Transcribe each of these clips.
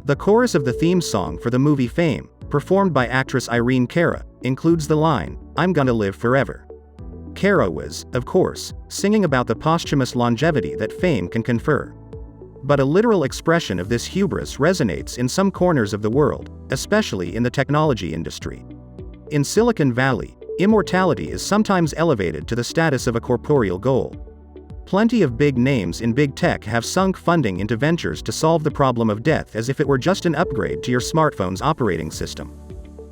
The chorus of the theme song for the movie Fame, performed by actress Irene Cara, includes the line, "I'm gonna live forever." Cara was, of course, singing about the posthumous longevity that fame can confer. But a literal expression of this hubris resonates in some corners of the world, especially in the technology industry. In Silicon Valley, immortality is sometimes elevated to the status of a corporeal goal. Plenty of big names in big tech have sunk funding into ventures to solve the problem of death as if it were just an upgrade to your smartphone's operating system.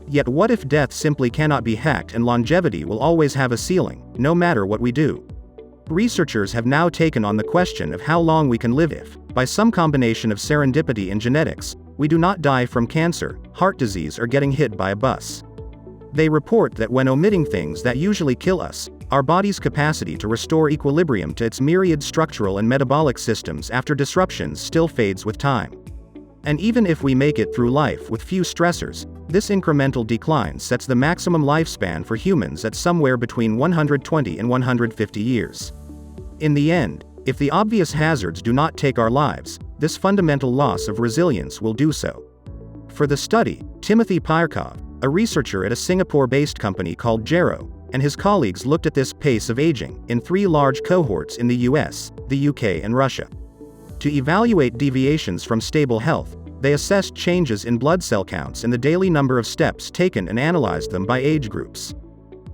Yet what if death simply cannot be hacked and longevity will always have a ceiling, no matter what we do? Researchers have now taken on the question of how long we can live if, by some combination of serendipity and genetics, we do not die from cancer, heart disease or getting hit by a bus. They report that when omitting things that usually kill us, our body's capacity to restore equilibrium to its myriad structural and metabolic systems after disruptions still fades with time. And even if we make it through life with few stressors, this incremental decline sets the maximum lifespan for humans at somewhere between 120 and 150 years. In the end, if the obvious hazards do not take our lives, this fundamental loss of resilience will do so. For the study, Timothy Pyrkov, a researcher at a Singapore-based company called Gero, and his colleagues looked at this pace of aging in 3 large cohorts in the US, the UK and Russia. To evaluate deviations from stable health, they assessed changes in blood cell counts and the daily number of steps taken and analyzed them by age groups.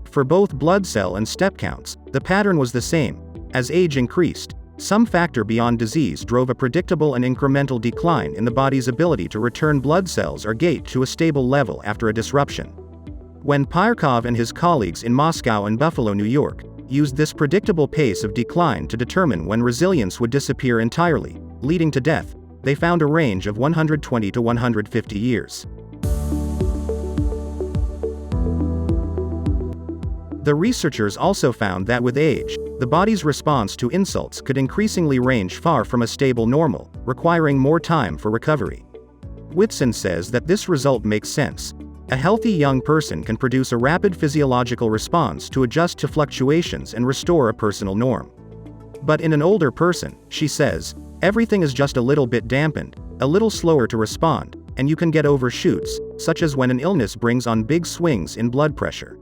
For both blood cell and step counts, the pattern was the same. As age increased, some factor beyond disease drove a predictable and incremental decline in the body's ability to return blood cells or gait to a stable level after a disruption. When Pyrkov and his colleagues in Moscow and Buffalo, New York, used this predictable pace of decline to determine when resilience would disappear entirely, leading to death, they found a range of 120 to 150 years. The researchers also found that with age, the body's response to insults could increasingly range far from a stable normal, requiring more time for recovery. Whitson says that this result makes sense. A healthy young person can produce a rapid physiological response to adjust to fluctuations and restore a personal norm. But in an older person, she says, everything is just a little bit dampened, a little slower to respond, and you can get overshoots, such as when an illness brings on big swings in blood pressure.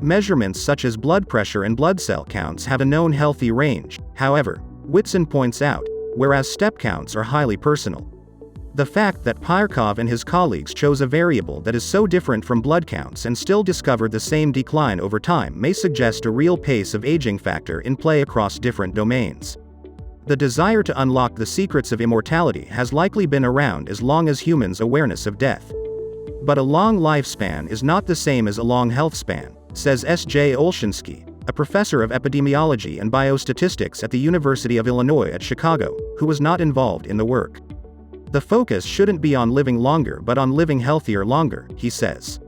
Measurements such as blood pressure and blood cell counts have a known healthy range, however, Whitson points out, whereas step counts are highly personal. The fact that Pyrkov and his colleagues chose a variable that is so different from blood counts and still discovered the same decline over time may suggest a real pace of aging factor in play across different domains. The desire to unlock the secrets of immortality has likely been around as long as humans' awareness of death. But a long lifespan is not the same as a long health span, says S.J. Olshansky, a professor of epidemiology and biostatistics at the University of Illinois at Chicago, who was not involved in the work. The focus shouldn't be on living longer but on living healthier longer, he says.